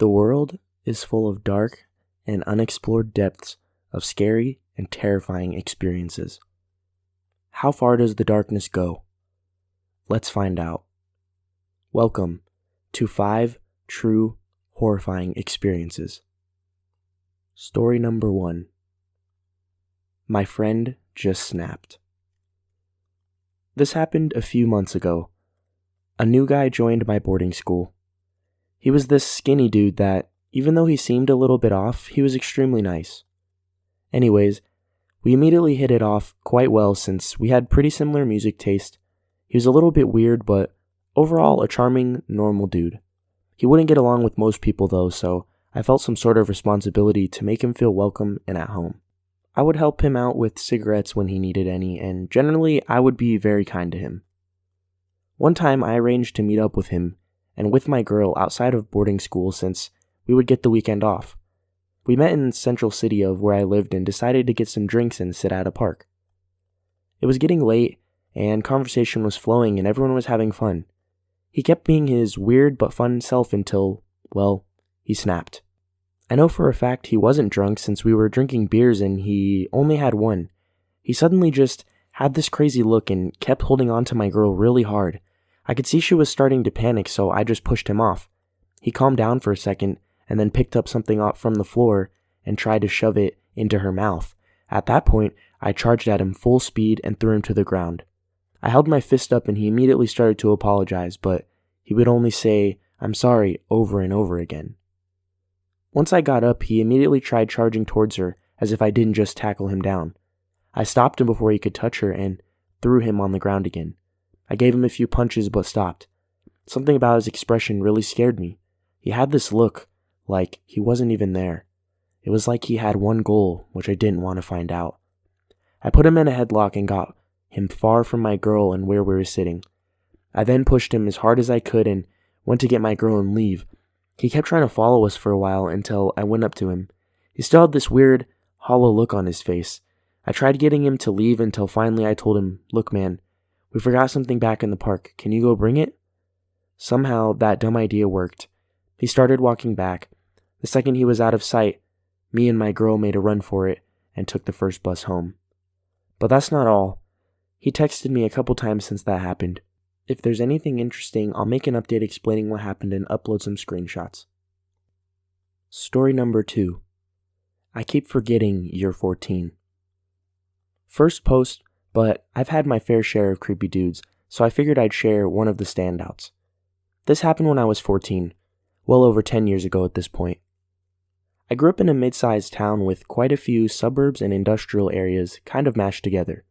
The world is full of dark and unexplored depths of scary and terrifying experiences. How far does the darkness go? Let's find out. Welcome to 5 true horrifying experiences. Story number 1. My friend just snapped. This happened a few months ago. A new guy joined my boarding school. He was this skinny dude that, even though he seemed a little bit off, he was extremely nice. Anyways, we immediately hit it off quite well since we had pretty similar music taste. He was a little bit weird, but overall a charming, normal dude. He wouldn't get along with most people though, so I felt some sort of responsibility to make him feel welcome and at home. I would help him out with cigarettes when he needed any, and generally I would be very kind to him. One time I arranged to meet up with him and with my girl outside of boarding school since we would get the weekend off. We met in the central city of where I lived and decided to get some drinks and sit at a park. It was getting late and conversation was flowing and everyone was having fun. He kept being his weird but fun self until, well, he snapped. I know for a fact he wasn't drunk since we were drinking beers and he only had one. He suddenly just had this crazy look and kept holding on to my girl really hard. I could see she was starting to panic, so I just pushed him off. He calmed down for a second and then picked up something up from the floor and tried to shove it into her mouth. At that point, I charged at him full speed and threw him to the ground. I held my fist up and he immediately started to apologize, but he would only say, "I'm sorry," over and over again. Once I got up, he immediately tried charging towards her as if I didn't just tackle him down. I stopped him before he could touch her and threw him on the ground again. I gave him a few punches but stopped. Something about his expression really scared me. He had this look like he wasn't even there. It was like he had one goal, which I didn't want to find out. I put him in a headlock and got him far from my girl and where we were sitting. I then pushed him as hard as I could and went to get my girl and leave. He kept trying to follow us for a while until I went up to him. He still had this weird, hollow look on his face. I tried getting him to leave until finally I told him, "Look man, we forgot something back in the park. Can you go bring it?" Somehow that dumb idea worked. He started walking back. The second he was out of sight, me and my girl made a run for it and took the first bus home. But that's not all. He texted me a couple times since that happened. If there's anything interesting, I'll make an update explaining what happened and upload some screenshots. Story number 2. I keep forgetting you're 14. First post, but I've had my fair share of creepy dudes, so I figured I'd share one of the standouts. This happened when I was 14, well over 10 years ago at this point. I grew up in a mid-sized town with quite a few suburbs and industrial areas kind of mashed together.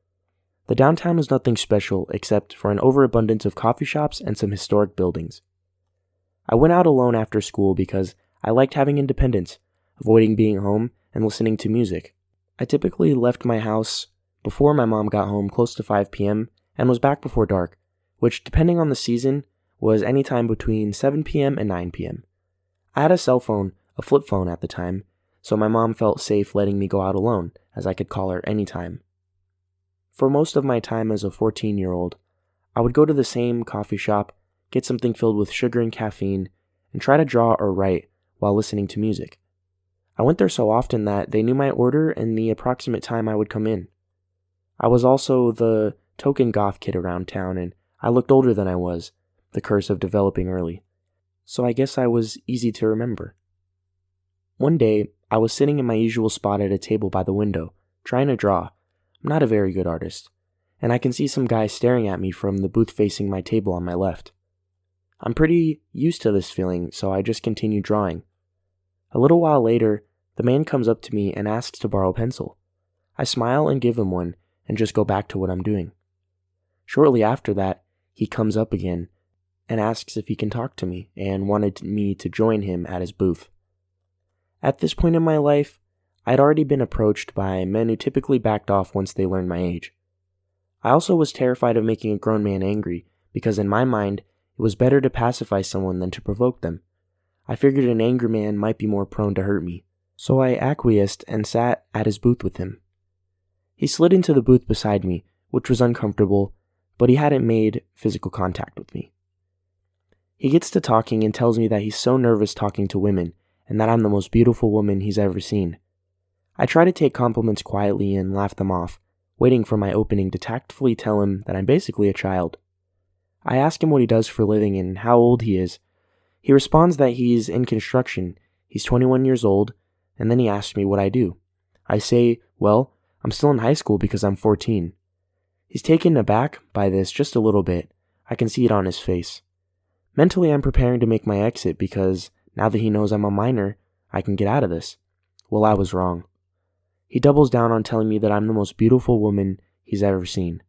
The downtown was nothing special except for an overabundance of coffee shops and some historic buildings. I went out alone after school because I liked having independence, avoiding being home and listening to music. I typically left my house before my mom got home close to 5 p.m. and was back before dark, which depending on the season was any time between 7 p.m. and 9 p.m. I had a cell phone, a flip phone at the time, so my mom felt safe letting me go out alone as I could call her anytime. For most of my time as a 14-year-old, I would go to the same coffee shop, get something filled with sugar and caffeine, and try to draw or write while listening to music. I went there so often that they knew my order and the approximate time I would come in. I was also the token goth kid around town, and I looked older than I was, the curse of developing early. So I guess I was easy to remember. One day, I was sitting in my usual spot at a table by the window, trying to draw. I'm not a very good artist, and I can see some guy staring at me from the booth facing my table on my left. I'm pretty used to this feeling, so I just continue drawing. A little while later, the man comes up to me and asks to borrow a pencil. I smile and give him one, and just go back to what I'm doing. Shortly after that, he comes up again and asks if he can talk to me and wanted me to join him at his booth. At this point in my life, I'd already been approached by men who typically backed off once they learned my age. I also was terrified of making a grown man angry because in my mind, it was better to pacify someone than to provoke them. I figured an angry man might be more prone to hurt me, so I acquiesced and sat at his booth with him. He slid into the booth beside me, which was uncomfortable, but he hadn't made physical contact with me. He gets to talking and tells me that he's so nervous talking to women and that I'm the most beautiful woman he's ever seen. I try to take compliments quietly and laugh them off, waiting for my opening to tactfully tell him that I'm basically a child. I ask him what he does for a living and how old he is. He responds that he's in construction, he's 21 years old, and then he asks me what I do. I say, well, I'm still in high school because I'm 14. He's taken aback by this just a little bit. I can see it on his face. Mentally, I'm preparing to make my exit because now that he knows I'm a minor, I can get out of this. Well, I was wrong. He doubles down on telling me that I'm the most beautiful woman he's ever seen.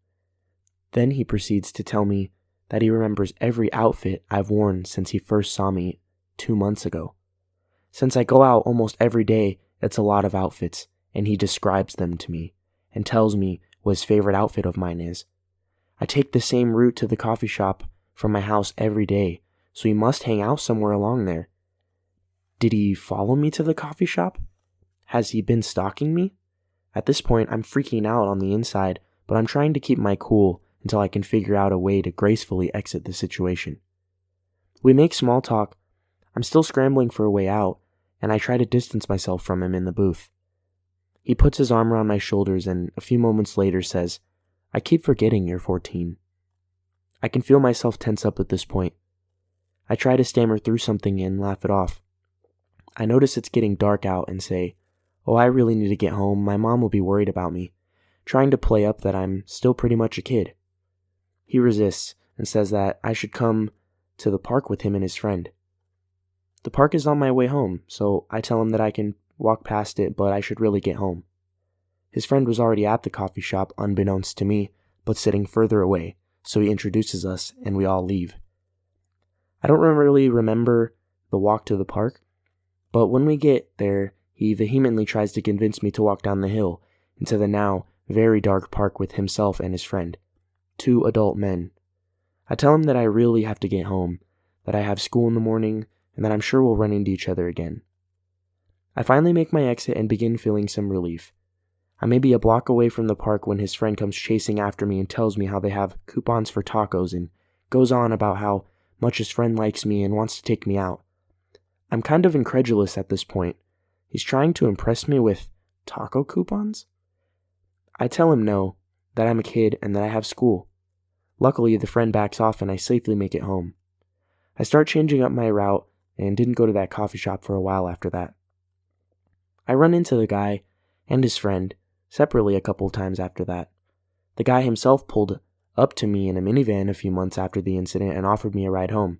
Then he proceeds to tell me that he remembers every outfit I've worn since he first saw me 2 months ago. Since I go out almost every day, it's a lot of outfits, and he describes them to me and tells me what his favorite outfit of mine is. I take the same route to the coffee shop from my house every day, so he must hang out somewhere along there. Did he follow me to the coffee shop? Has he been stalking me? At this point, I'm freaking out on the inside, but I'm trying to keep my cool until I can figure out a way to gracefully exit the situation. We make small talk. I'm still scrambling for a way out, and I try to distance myself from him in the booth. He puts his arm around my shoulders and a few moments later says, I keep forgetting you're 14. I can feel myself tense up at this point. I try to stammer through something and laugh it off. I notice it's getting dark out and say, oh, I really need to get home. My mom will be worried about me, trying to play up that I'm still pretty much a kid. He resists and says that I should come to the park with him and his friend. The park is on my way home, so I tell him that I can walk past it, but I should really get home. His friend was already at the coffee shop, unbeknownst to me, but sitting further away, so he introduces us and we all leave. I don't really remember the walk to the park, but when we get there, he vehemently tries to convince me to walk down the hill into the now very dark park with himself and his friend, 2 adult men. I tell him that I really have to get home, that I have school in the morning, and that I'm sure we'll run into each other again. I finally make my exit and begin feeling some relief. I may be a block away from the park when his friend comes chasing after me and tells me how they have coupons for tacos and goes on about how much his friend likes me and wants to take me out. I'm kind of incredulous at this point. He's trying to impress me with taco coupons? I tell him no, that I'm a kid and that I have school. Luckily, the friend backs off and I safely make it home. I start changing up my route and didn't go to that coffee shop for a while after that. I run into the guy and his friend separately a couple times after that. The guy himself pulled up to me in a minivan a few months after the incident and offered me a ride home.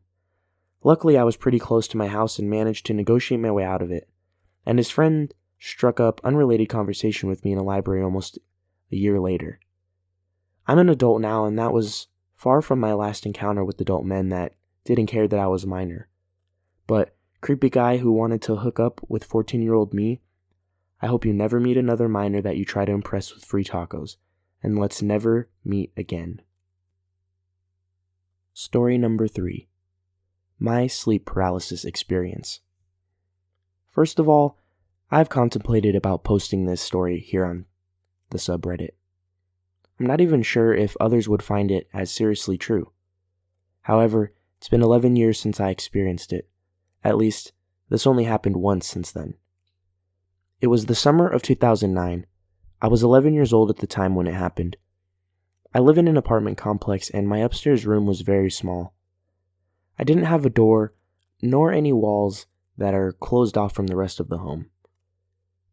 Luckily, I was pretty close to my house and managed to negotiate my way out of it, and his friend struck up unrelated conversation with me in a library almost a year later. I'm an adult now, and that was far from my last encounter with adult men that didn't care that I was a minor. But creepy guy who wanted to hook up with 14-year-old me, I hope you never meet another minor that you try to impress with free tacos, and let's never meet again. Story number 3. My sleep paralysis experience. First of all, I've contemplated about posting this story here on the subreddit. I'm not even sure if others would find it as seriously true. However, it's been 11 years since I experienced it. At least, this only happened once since then. It was the summer of 2009. I was 11 years old at the time when it happened. I live in an apartment complex and my upstairs room was very small. I didn't have a door, nor any walls that are closed off from the rest of the home.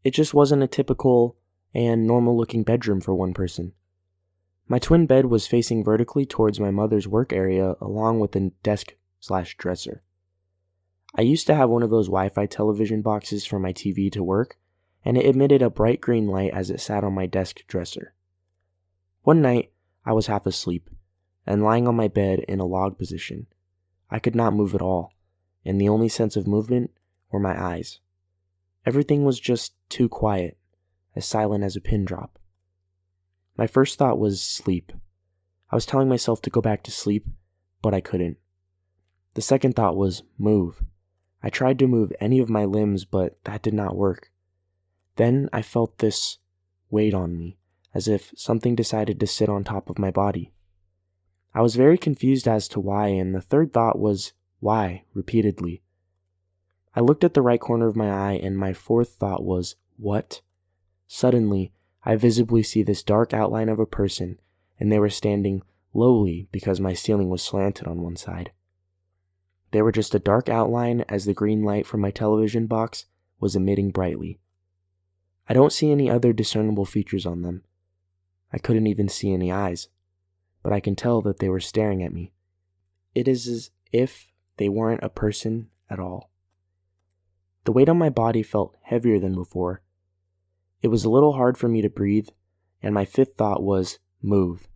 It just wasn't a typical and normal-looking bedroom for one person. My twin bed was facing vertically towards my mother's work area along with a desk/dresser. I used to have one of those Wi-Fi television boxes for my TV to work, and it emitted a bright green light as it sat on my desk dresser. One night, I was half asleep and lying on my bed in a log position. I could not move at all, and the only sense of movement were my eyes. Everything was just too quiet, as silent as a pin drop. My first thought was sleep. I was telling myself to go back to sleep, but I couldn't. The second thought was move. I tried to move any of my limbs, but that did not work. Then I felt this weight on me, as if something decided to sit on top of my body. I was very confused as to why, and the third thought was why, repeatedly. I looked at the right corner of my eye and my fourth thought was, what? Suddenly, I visibly see this dark outline of a person, and they were standing lowly because my ceiling was slanted on one side. They were just a dark outline as the green light from my television box was emitting brightly. I don't see any other discernible features on them. I couldn't even see any eyes, but I can tell that they were staring at me. It is as if they weren't a person at all. The weight on my body felt heavier than before. It was a little hard for me to breathe, and my fifth thought was, move.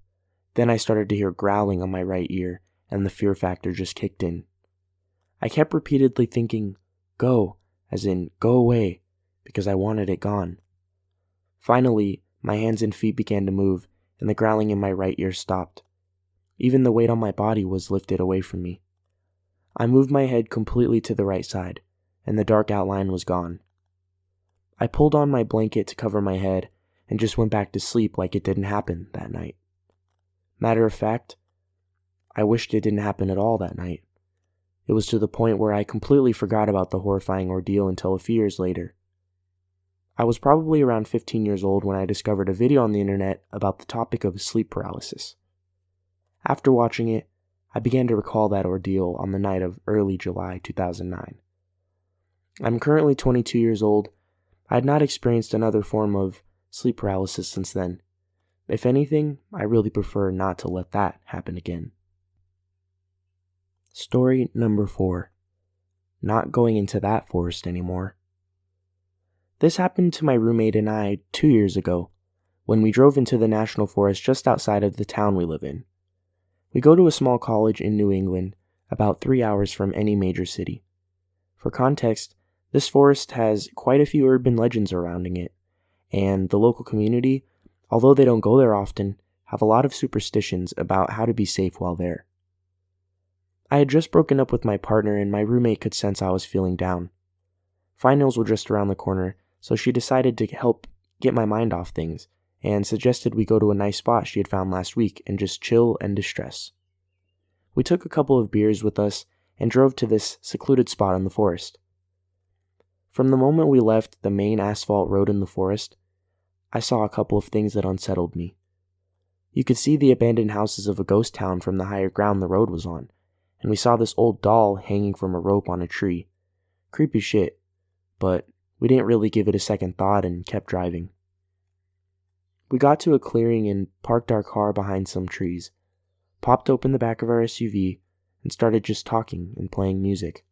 Then I started to hear growling on my right ear, and the fear factor just kicked in. I kept repeatedly thinking, go, as in, go away, because I wanted it gone. Finally, my hands and feet began to move, and the growling in my right ear stopped. Even the weight on my body was lifted away from me. I moved my head completely to the right side, and the dark outline was gone. I pulled on my blanket to cover my head, and just went back to sleep like it didn't happen that night. Matter of fact, I wished it didn't happen at all that night. It was to the point where I completely forgot about the horrifying ordeal until a few years later. I was probably around 15 years old when I discovered a video on the internet about the topic of sleep paralysis. After watching it, I began to recall that ordeal on the night of early July 2009. I'm currently 22 years old. I had not experienced another form of sleep paralysis since then. If anything, I really prefer not to let that happen again. Story number 4. Not going into that forest anymore. This happened to my roommate and I 2 years ago, when we drove into the national forest just outside of the town we live in. We go to a small college in New England, about 3 hours from any major city. For context, this forest has quite a few urban legends surrounding it, and the local community, although they don't go there often, have a lot of superstitions about how to be safe while there. I had just broken up with my partner and my roommate could sense I was feeling down. Finals were just around the corner, so she decided to help get my mind off things and suggested we go to a nice spot she had found last week and just chill and distress. We took a couple of beers with us and drove to this secluded spot in the forest. From the moment we left the main asphalt road in the forest, I saw a couple of things that unsettled me. You could see the abandoned houses of a ghost town from the higher ground the road was on, and we saw this old doll hanging from a rope on a tree. Creepy shit, but we didn't really give it a second thought and kept driving. We got to a clearing and parked our car behind some trees, popped open the back of our SUV, and started just talking and playing music.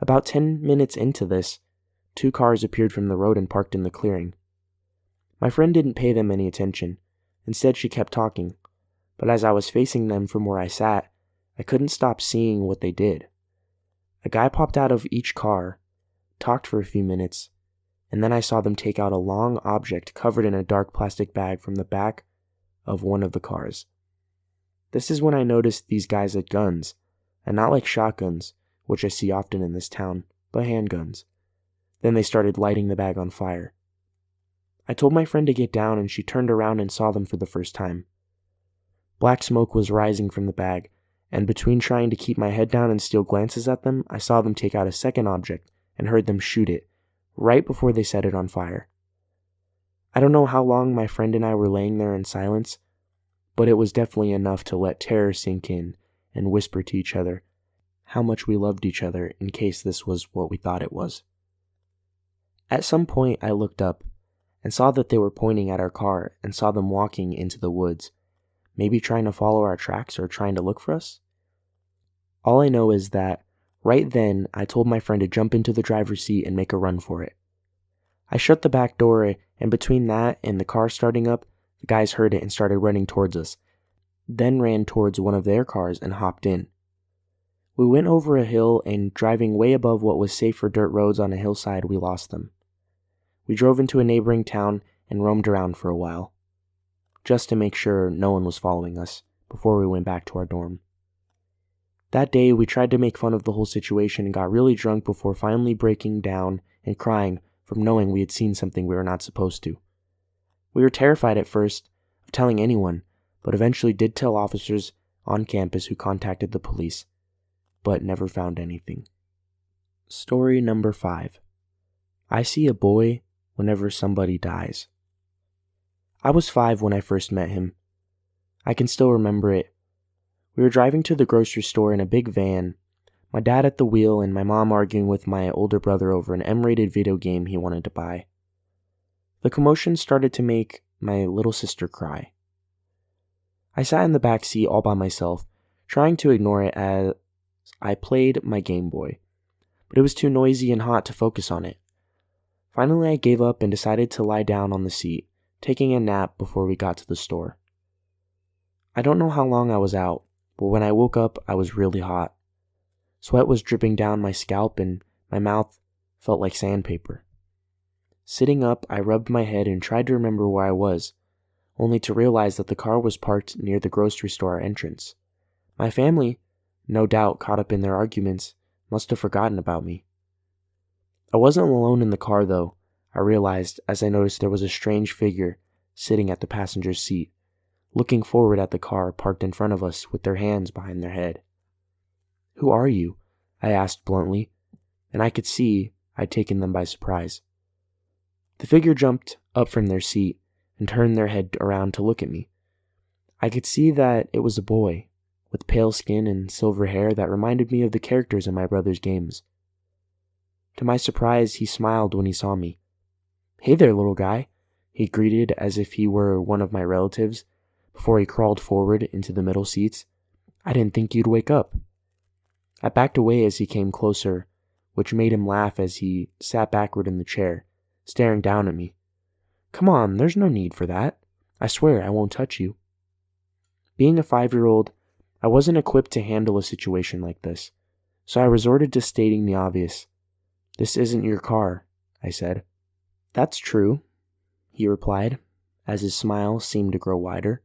About 10 minutes into this, 2 cars appeared from the road and parked in the clearing. My friend didn't pay them any attention. Instead, she kept talking, but as I was facing them from where I sat, I couldn't stop seeing what they did. A guy popped out of each car, talked for a few minutes, and then I saw them take out a long object covered in a dark plastic bag from the back of one of the cars. This is when I noticed these guys had guns, and not like shotguns, which I see often in this town, but handguns. Then they started lighting the bag on fire. I told my friend to get down and she turned around and saw them for the first time. Black smoke was rising from the bag, and between trying to keep my head down and steal glances at them, I saw them take out a second object and heard them shoot it, right before they set it on fire. I don't know how long my friend and I were laying there in silence, but it was definitely enough to let terror sink in and whisper to each other how much we loved each other in case this was what we thought it was. At some point I looked up and saw that they were pointing at our car and saw them walking into the woods, maybe trying to follow our tracks or trying to look for us. All I know is that right then I told my friend to jump into the driver's seat and make a run for it. I shut the back door, and between that and the car starting up, the guys heard it and started running towards us, then ran towards one of their cars and hopped in. We went over a hill, and driving way above what was safe for dirt roads on a hillside, we lost them. We drove into a neighboring town and roamed around for a while, just to make sure no one was following us before we went back to our dorm. That day, we tried to make fun of the whole situation and got really drunk before finally breaking down and crying from knowing we had seen something we were not supposed to. We were terrified at first of telling anyone, but eventually did tell officers on campus who contacted the police, but never found anything. Story number 5. I see a boy whenever somebody dies. I was 5 when I first met him. I can still remember it. We were driving to the grocery store in a big van, my dad at the wheel and my mom arguing with my older brother over an M-rated video game he wanted to buy. The commotion started to make my little sister cry. I sat in the back seat all by myself, trying to ignore it as I played my Game Boy, but it was too noisy and hot to focus on it. Finally, I gave up and decided to lie down on the seat, taking a nap before we got to the store. I don't know how long I was out, but when I woke up, I was really hot. Sweat was dripping down my scalp and my mouth felt like sandpaper. Sitting up, I rubbed my head and tried to remember where I was, only to realize that the car was parked near the grocery store entrance. My family, no doubt caught up in their arguments, must have forgotten about me. I wasn't alone in the car, though, I realized as I noticed there was a strange figure sitting at the passenger's seat, looking forward at the car parked in front of us with their hands behind their head. "Who are you?" I asked bluntly, and I could see I'd taken them by surprise. The figure jumped up from their seat and turned their head around to look at me. I could see that it was a boy, with pale skin and silver hair that reminded me of the characters in my brother's games. To my surprise, he smiled when he saw me. "Hey there, little guy," he greeted as if he were one of my relatives, before he crawled forward into the middle seats. "I didn't think you'd wake up." I backed away as he came closer, which made him laugh as he sat backward in the chair, staring down at me. "Come on, there's no need for that. I swear I won't touch you." Being a 5-year-old, I wasn't equipped to handle a situation like this, so I resorted to stating the obvious. "This isn't your car," I said. "That's true," he replied, as his smile seemed to grow wider.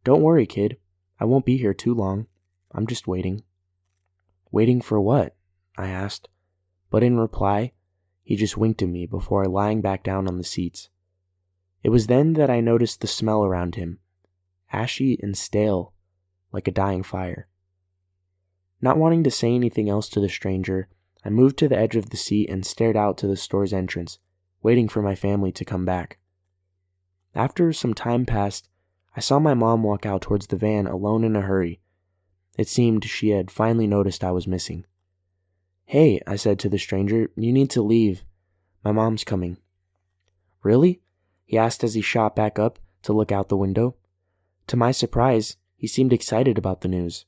"Don't worry, kid. I won't be here too long. I'm just waiting." "Waiting for what?" I asked, but in reply, he just winked at me before lying back down on the seats. It was then that I noticed the smell around him, ashy and stale, like a dying fire. Not wanting to say anything else to the stranger, I moved to the edge of the seat and stared out to the store's entrance, waiting for my family to come back. After some time passed, I saw my mom walk out towards the van alone in a hurry. It seemed she had finally noticed I was missing. "Hey," I said to the stranger, "you need to leave. My mom's coming." "Really?" he asked as he shot back up to look out the window. To my surprise, he seemed excited about the news.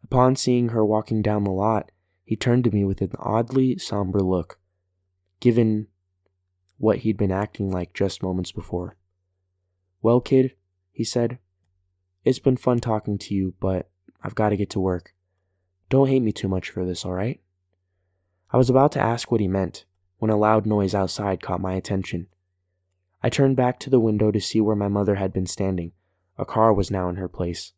Upon seeing her walking down the lot, he turned to me with an oddly somber look, given what he'd been acting like just moments before. "Well, kid," he said, "it's been fun talking to you, but I've got to get to work. Don't hate me too much for this, all right?" I was about to ask what he meant when a loud noise outside caught my attention. I turned back to the window to see where my mother had been standing. A car was now in her place.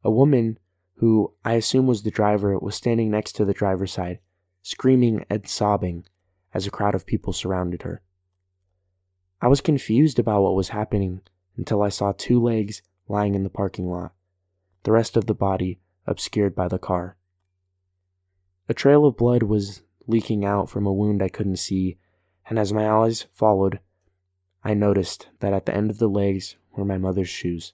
A woman, who I assume was the driver, was standing next to the driver's side, screaming and sobbing as a crowd of people surrounded her. I was confused about what was happening until I saw 2 legs lying in the parking lot, the rest of the body obscured by the car. A trail of blood was leaking out from a wound I couldn't see, and as my eyes followed, I noticed that at the end of the legs were my mother's shoes.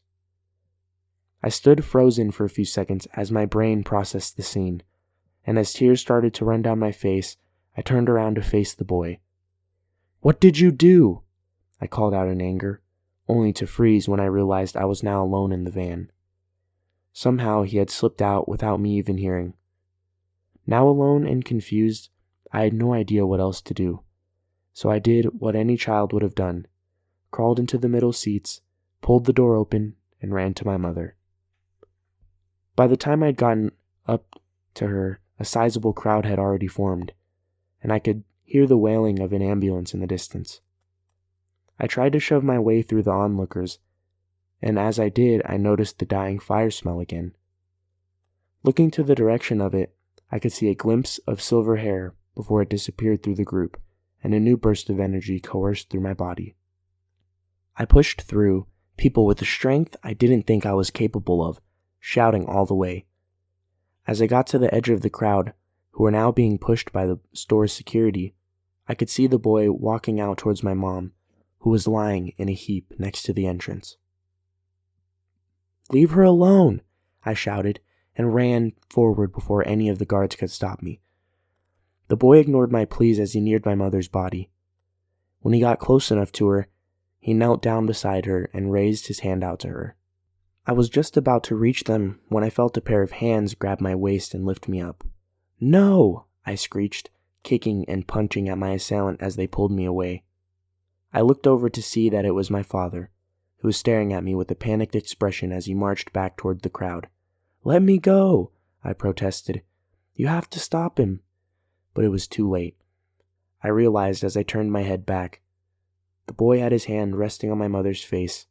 I stood frozen for a few seconds as my brain processed the scene, and as tears started to run down my face, I turned around to face the boy. "What did you do?" I called out in anger, only to freeze when I realized I was now alone in the van. Somehow he had slipped out without me even hearing. Now alone and confused, I had no idea what else to do, so I did what any child would have done, crawled into the middle seats, pulled the door open, and ran to my mother. By the time I'd gotten up to her, a sizable crowd had already formed, and I could hear the wailing of an ambulance in the distance. I tried to shove my way through the onlookers, and as I did, I noticed the dying fire smell again. Looking to the direction of it, I could see a glimpse of silver hair before it disappeared through the group, and a new burst of energy coursed through my body. I pushed through, people with a strength I didn't think I was capable of, shouting all the way. As I got to the edge of the crowd, who were now being pushed by the store's security, I could see the boy walking out towards my mom, who was lying in a heap next to the entrance. "Leave her alone!" I shouted, and ran forward before any of the guards could stop me. The boy ignored my pleas as he neared my mother's body. When he got close enough to her, he knelt down beside her and raised his hand out to her. I was just about to reach them when I felt a pair of hands grab my waist and lift me up. "No!" I screeched, kicking and punching at my assailant as they pulled me away. I looked over to see that it was my father, who was staring at me with a panicked expression as he marched back toward the crowd. "Let me go!" I protested. "You have to stop him." But it was too late. I realized as I turned my head back. The boy had his hand resting on my mother's face,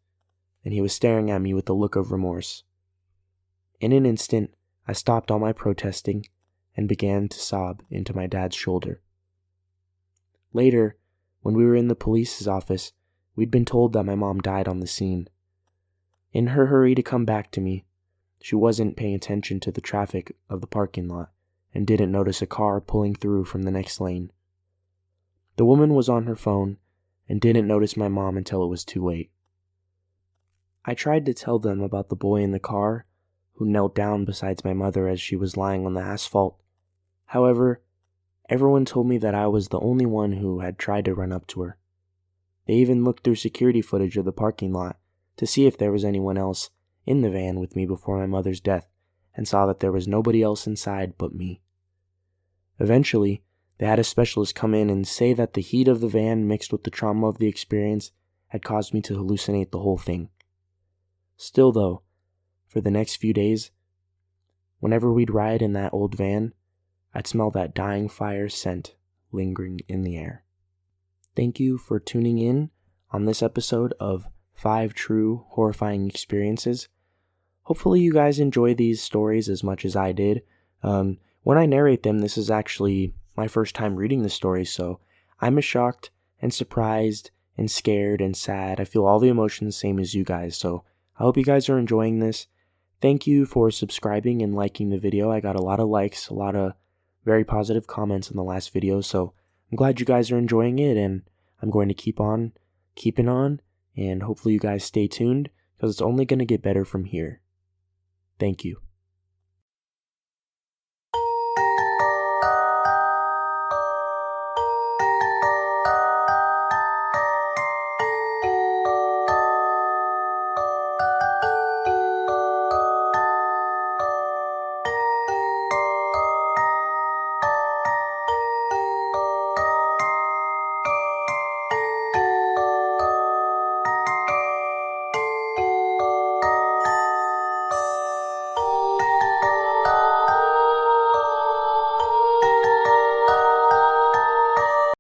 and he was staring at me with a look of remorse. In an instant, I stopped all my protesting and began to sob into my dad's shoulder. Later, when we were in the police's office, we'd been told that my mom died on the scene. In her hurry to come back to me, she wasn't paying attention to the traffic of the parking lot and didn't notice a car pulling through from the next lane. The woman was on her phone and didn't notice my mom until it was too late. I tried to tell them about the boy in the car who knelt down beside my mother as she was lying on the asphalt. However, everyone told me that I was the only one who had tried to run up to her. They even looked through security footage of the parking lot to see if there was anyone else in the van with me before my mother's death, and saw that there was nobody else inside but me. Eventually, they had a specialist come in and say that the heat of the van mixed with the trauma of the experience had caused me to hallucinate the whole thing. Still though, for the next few days, whenever we'd ride in that old van, I'd smell that dying fire scent lingering in the air. Thank you for tuning in on this episode of 5 True Horrifying Experiences. Hopefully you guys enjoy these stories as much as I did. When I narrate them, this is actually my first time reading the stories, so I'm as shocked and surprised and scared and sad. I feel all the emotions same as you guys, so I hope you guys are enjoying this. Thank you for subscribing and liking the video. I got a lot of likes, a lot of very positive comments in the last video, so I'm glad you guys are enjoying it, and I'm going to keep on keeping on, and hopefully you guys stay tuned, because it's only going to get better from here. Thank you.